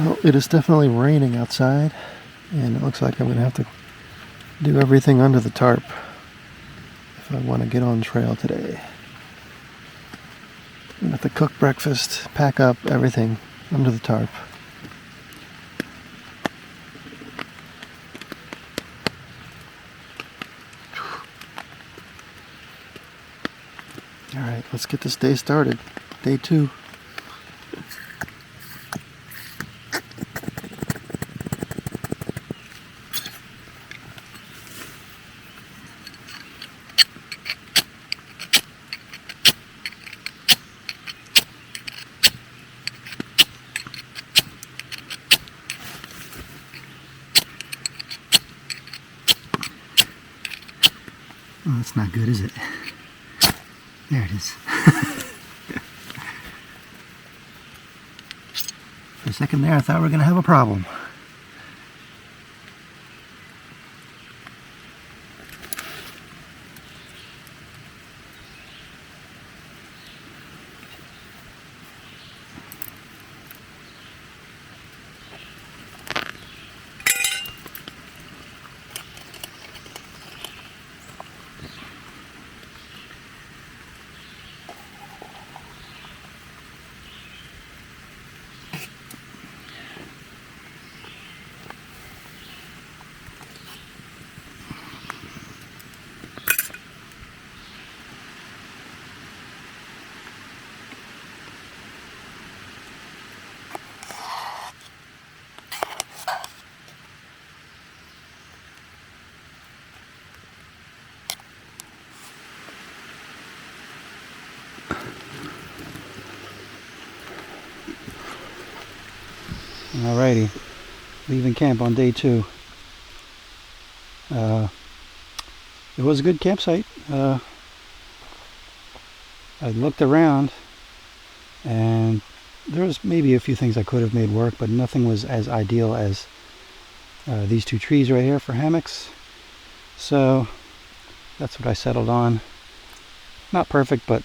Well, it is definitely raining outside, and it looks like I'm going to have to do everything under the tarp if I want to get on trail today. I'm going to have to cook breakfast, pack up everything under the tarp. Alright, let's get this day started. Day 2. Oh, that's not good, is it? There it is. For a second there, I thought we were going to have a problem. Alrighty, leaving camp on day 2. It was a good campsite. I looked around and there was maybe a few things I could have made work, but nothing was as ideal as these 2 trees right here for hammocks. So that's what I settled on. Not perfect, but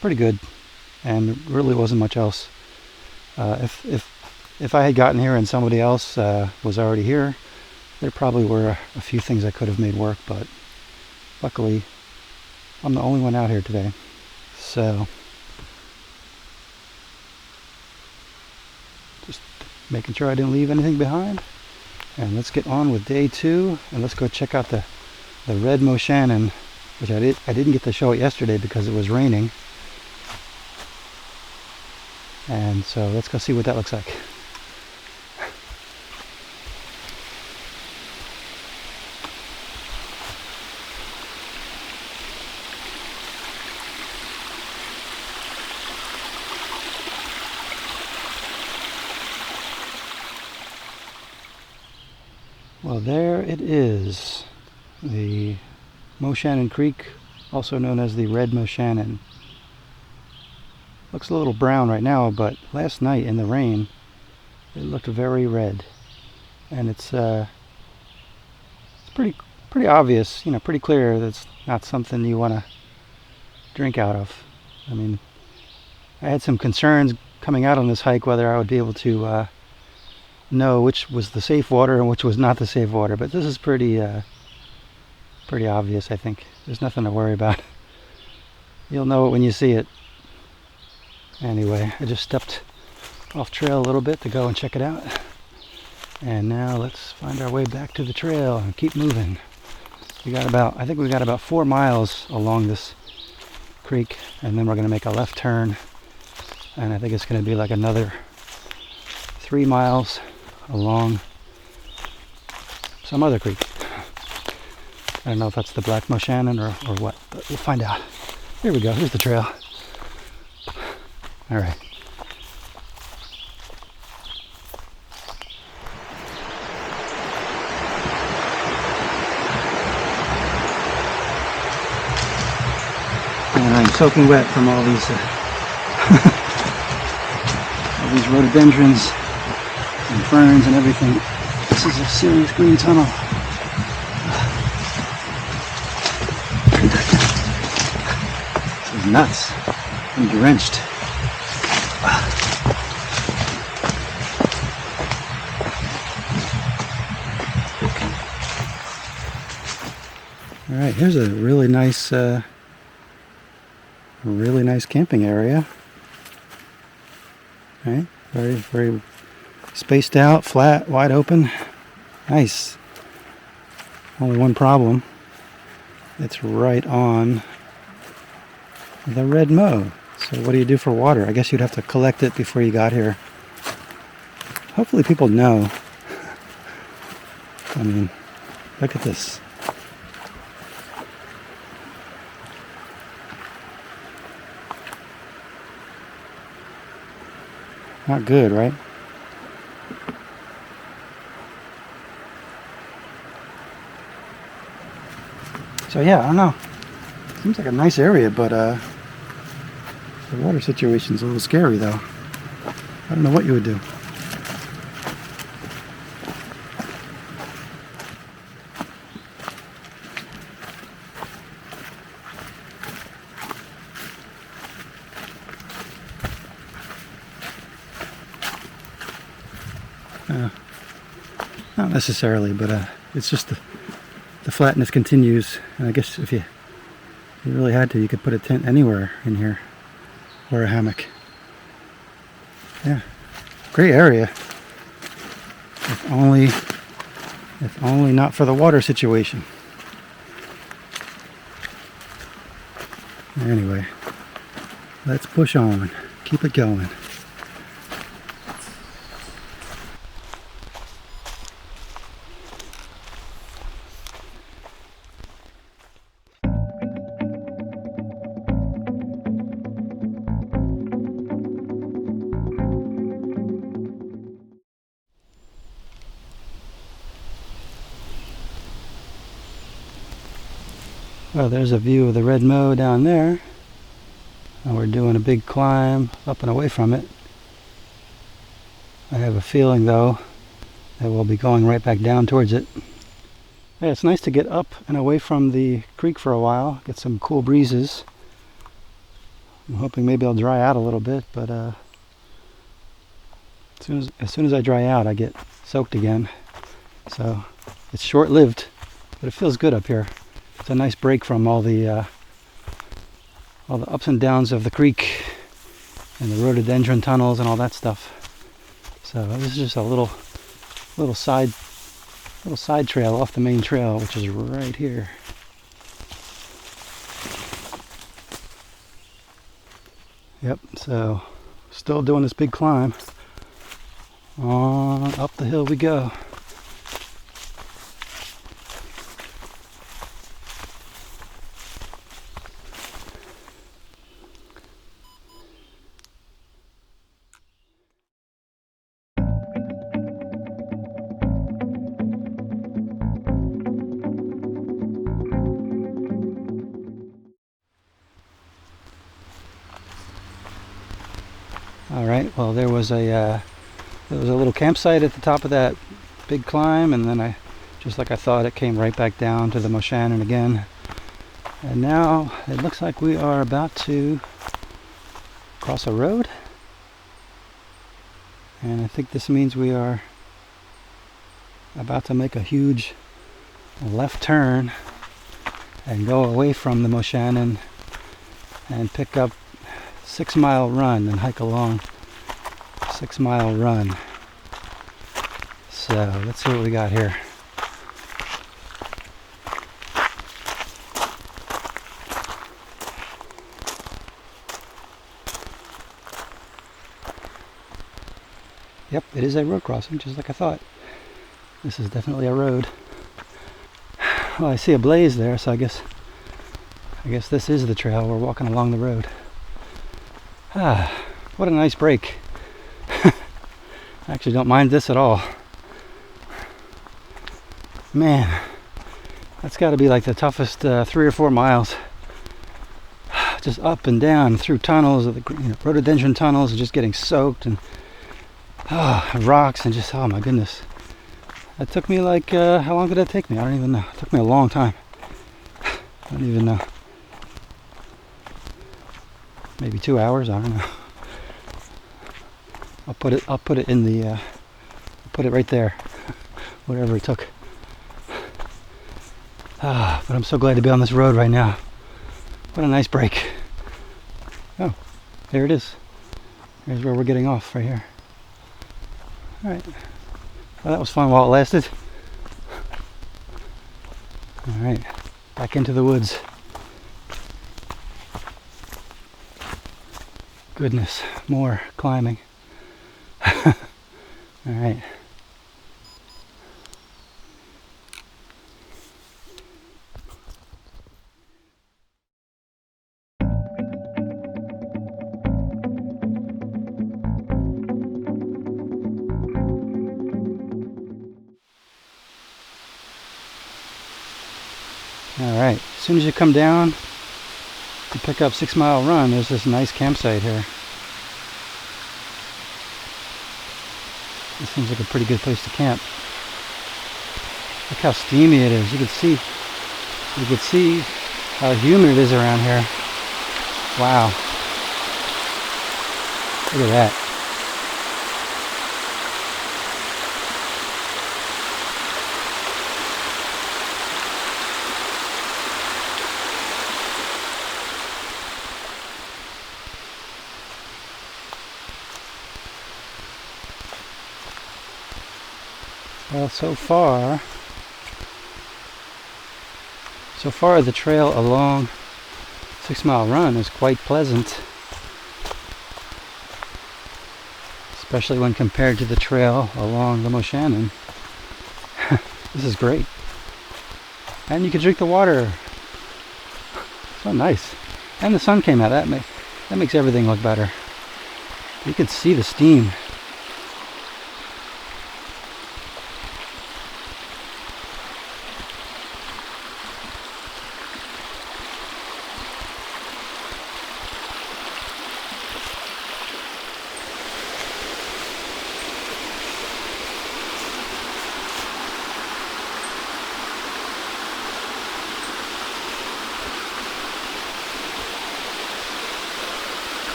pretty good, and really wasn't much else. If I had gotten here and somebody else was already here, there probably were a few things I could have made work, but luckily I'm the only one out here today. So just making sure I didn't leave anything behind. And let's get on with day 2, and let's go check out the red Moshannon, which I didn't get to show it yesterday because it was raining. And so let's go see what that looks like. Well, there it is, the Moshannon Creek, also known as the red Moshannon. Looks a little brown right now, but last night in the rain it looked very red, and it's pretty obvious, pretty clear that's not something you want to drink out of. I mean, I had some concerns coming out on this hike whether I would be able to know which was the safe water and which was not the safe water, but this is pretty obvious. I think there's nothing to worry about. You'll know it when you see it. Anyway, I just stepped off trail a little bit to go and check it out, and now let's find our way back to the trail and keep moving. I think we got about 4 miles along this creek, and then we're going to make a left turn, and I think it's going to be like another 3 miles along some other creek. I don't know if that's the Black Moshannon or what, but we'll find out. Here we go, here's the trail. Alright. And I'm soaking wet from all these all these rhododendrons and ferns and everything. This is a serious green tunnel. This is nuts. I'm drenched. All right, here's a really nice camping area. All right, very spaced out, flat, wide open. Nice. Only one problem. It's right on the red mow. So what do you do for water? I guess you'd have to collect it before you got here. Hopefully people know. I mean, look at this. Not good, right? So yeah, I don't know. Seems like a nice area, but the water situation's a little scary though. I don't know what you would do. Not necessarily, but it's just the flatness continues, and I guess if you really had to, you could put a tent anywhere in here, or a hammock. Yeah, great area. If only not for the water situation. Anyway, let's push on, keep it going. Well, there's a view of the red mow down there, and we're doing a big climb up and away from it. I have a feeling though that we'll be going right back down towards it. Yeah, it's nice to get up and away from the creek for a while, get some cool breezes. I'm hoping maybe I'll dry out a little bit, but as soon as I dry out, I get soaked again. So it's short-lived, but it feels good up here. It's a nice break from all the ups and downs of the creek and the rhododendron tunnels and all that stuff. So this is just a little side trail off the main trail, which is right here. Yep. So still doing this big climb. On up the hill we go. All right, well, there was a little campsite at the top of that big climb, and then just like I thought, it came right back down to the Moshannon again. And now it looks like we are about to cross a road, and I think this means we are about to make a huge left turn and go away from the Moshannon and pick up 6 Mile Run and hike along 6 Mile Run. So let's see what we got here. Yep, it is a road crossing, just like I thought. This is definitely a road. Well, I see a blaze there, so I guess this is the trail. We're walking along the road. Ah, what a nice break. I actually don't mind this at all. Man, that's got to be like the toughest 3 or 4 miles. Just up and down through tunnels, of the rhododendron tunnels, and just getting soaked, and rocks, and just, oh my goodness. That took me like, how long did that take me? I don't even know. It took me a long time. I don't even know. Maybe 2 hours, I don't know. I'll put it in the I'll put it right there. Whatever it took. But I'm so glad to be on this road right now. What a nice break. Oh, there it is. Here's where we're getting off, right here. Alright. Well, that was fun while it lasted. Alright, back into the woods. Goodness, more climbing. Alright. Alright, as soon as you come down to pick up 6 Mile Run, there's this nice campsite here. This seems like a pretty good place to camp. Look how steamy it is. You can see how humid it is around here. Wow. Look at that. Well, so far the trail along 6 Mile Run is quite pleasant, especially when compared to the trail along the Moshannon. This is great. And you can drink the water. So nice. And the sun came out. That makes everything look better. You can see the steam.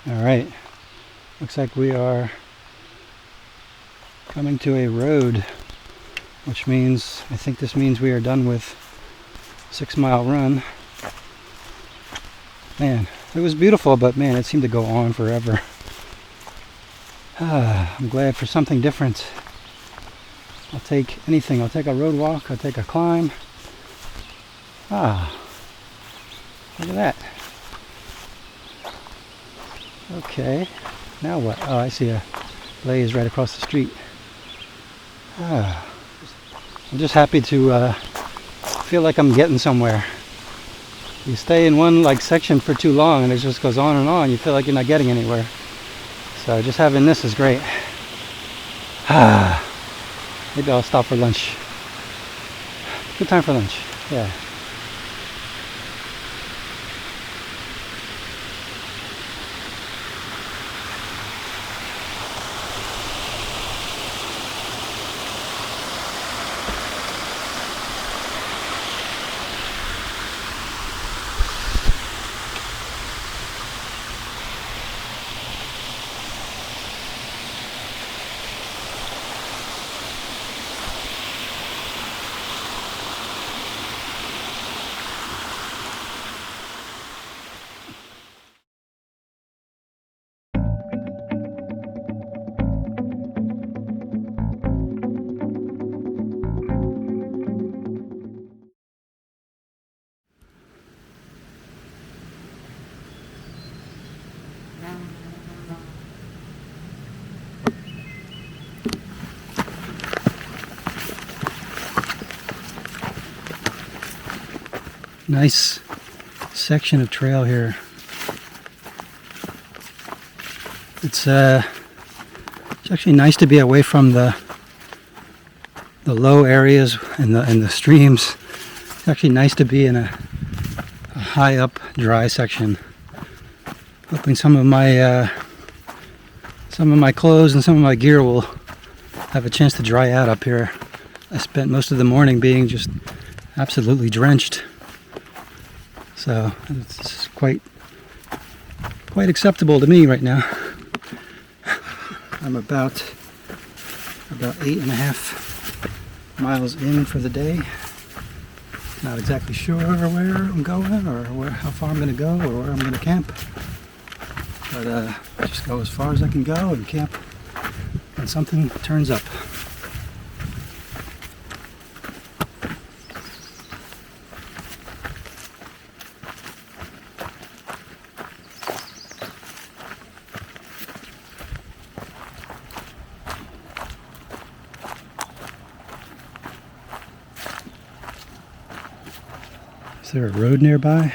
Alright, looks like we are coming to a road, which means, I think this means we are done with 6 Mile Run. Man, it was beautiful, but man, it seemed to go on forever. I'm glad for something different. I'll take anything. I'll take a road walk, I'll take a climb. Look at that. Okay, now what? Oh, I see a blaze right across the street. I'm just happy to feel like I'm getting somewhere. You stay in one section for too long and it just goes on and on. You feel like you're not getting anywhere. So just having this is great. Maybe I'll stop for lunch. Good time for lunch. Yeah. Nice section of trail here. It's actually nice to be away from the low areas and the streams. It's actually nice to be in a high up dry section. Hoping some of my clothes and some of my gear will have a chance to dry out up here. I spent most of the morning being just absolutely drenched, so it's quite acceptable to me right now. I'm about 8.5 miles in for the day. Not exactly sure where I'm going or how far I'm going to go or where I'm going to camp. But just go as far as I can go and camp when something turns up. Is there a road nearby?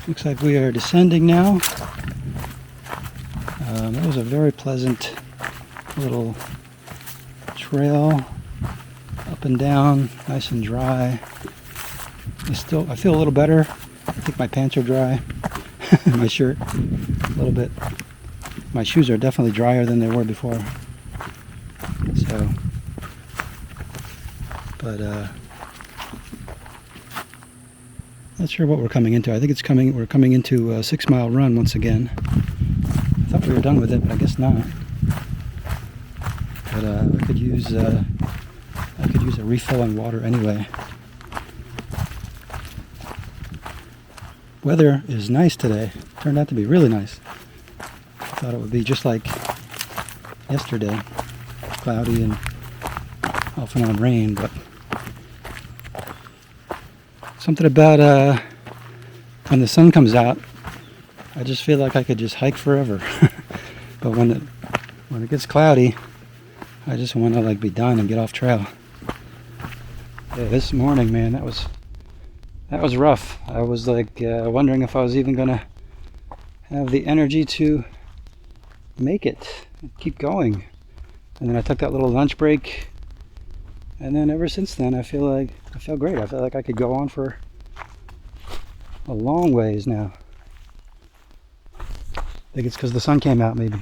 Looks like we are descending now. That was a very pleasant little trail, up and down, nice and dry. I feel a little better. I think my pants are dry. My shirt a little bit. My shoes are definitely drier than they were before. So, but not sure what we're coming into. I think we're coming into a 6 mile run once again. I thought we were done with it, but I guess not. But I could use a refill on water anyway. Weather is nice today. Turned out to be really nice. I thought it would be just like yesterday, cloudy and off and on rain, but something about when the sun comes out, I just feel like I could just hike forever. But when it gets cloudy, I just want to like be done and get off trail. Yeah, this morning, man, that was rough. I was like wondering if I was even gonna have the energy to make it, keep going. And then I took that little lunch break, and then ever since then I feel great. I feel like I could go on for a long ways now. I think it's because the sun came out, maybe.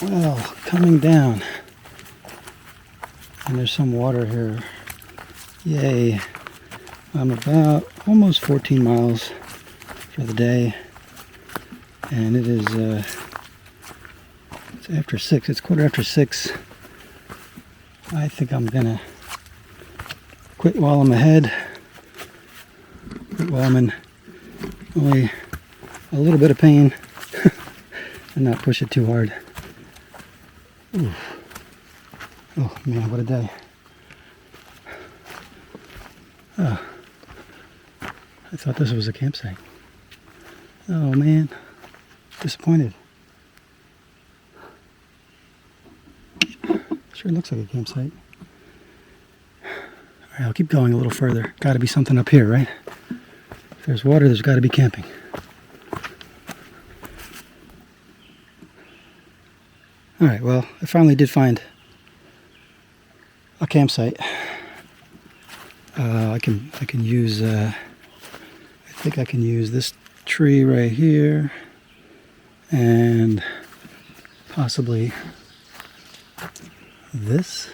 Well, coming down, and there's some water here. Yay. I'm about almost 14 miles for the day, and it is it's after 6. It's 6:15. I think I'm gonna quit while I'm ahead, quit while I'm in only a little bit of pain and not push it too hard. Ooh. Oh man, what a day. Oh, I thought this was a campsite. Oh man, disappointed. Sure looks like a campsite. Alright, I'll keep going a little further. Gotta be something up here, right? If there's water, there's gotta be camping. Alright, well, I finally did find a campsite. I can use, I think I can use this tree right here, and possibly this,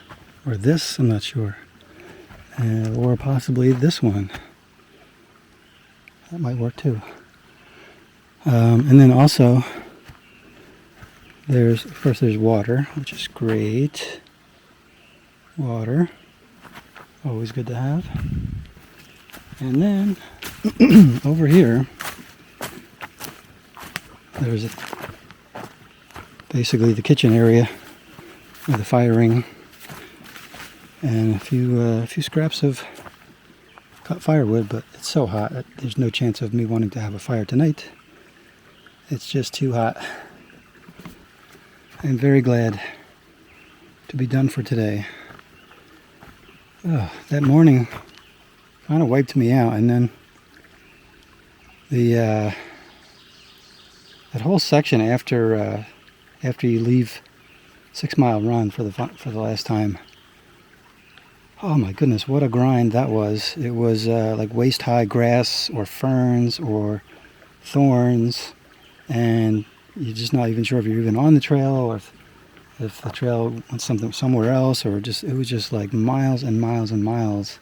or this, I'm not sure, or possibly this one. That might work too. And then also, of course there's water, which is great. Water, always good to have. And then, over here, there's basically the kitchen area with the fire ring and a few scraps of cut firewood, but it's so hot that there's no chance of me wanting to have a fire tonight. It's just too hot. I'm very glad to be done for today. Oh, that morning kind of wiped me out, and then that whole section after you leave 6 Mile Run for the last time. Oh my goodness, what a grind that was. It was like waist-high grass or ferns or thorns, and you're just not even sure if you're even on the trail or if the trail went somewhere else, or it was just like miles and miles and miles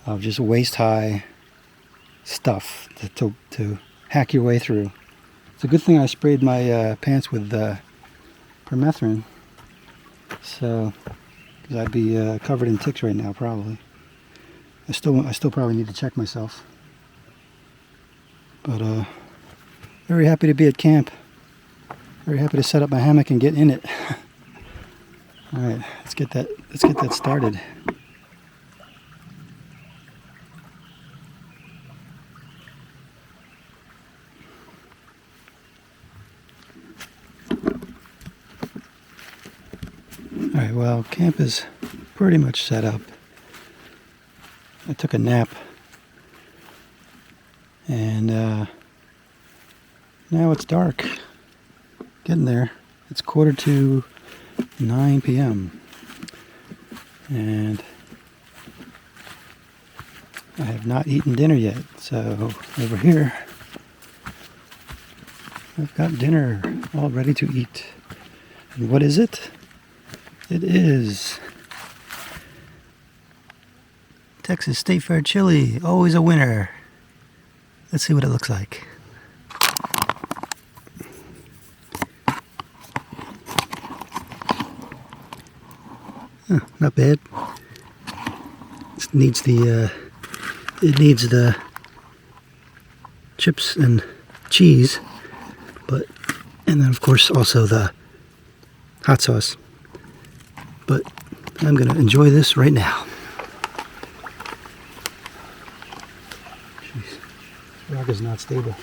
of just waist-high stuff to hack your way through. It's a good thing I sprayed my pants with permethrin, so because I'd be covered in ticks right now probably. I still probably need to check myself, but very happy to be at camp. Very happy to set up my hammock and get in it. All right, let's get that started. All right, well, camp is pretty much set up. I took a nap, and now it's dark. Getting there. It's 9:15 p.m. and I have not eaten dinner yet. So over here, I've got dinner all ready to eat. And what is it? It is Texas State Fair chili, always a winner. Let's see what it looks like. Huh, not bad. It needs the chips and cheese, and then of course also the hot sauce. But I'm gonna enjoy this right now. Jeez, this rock is not stable.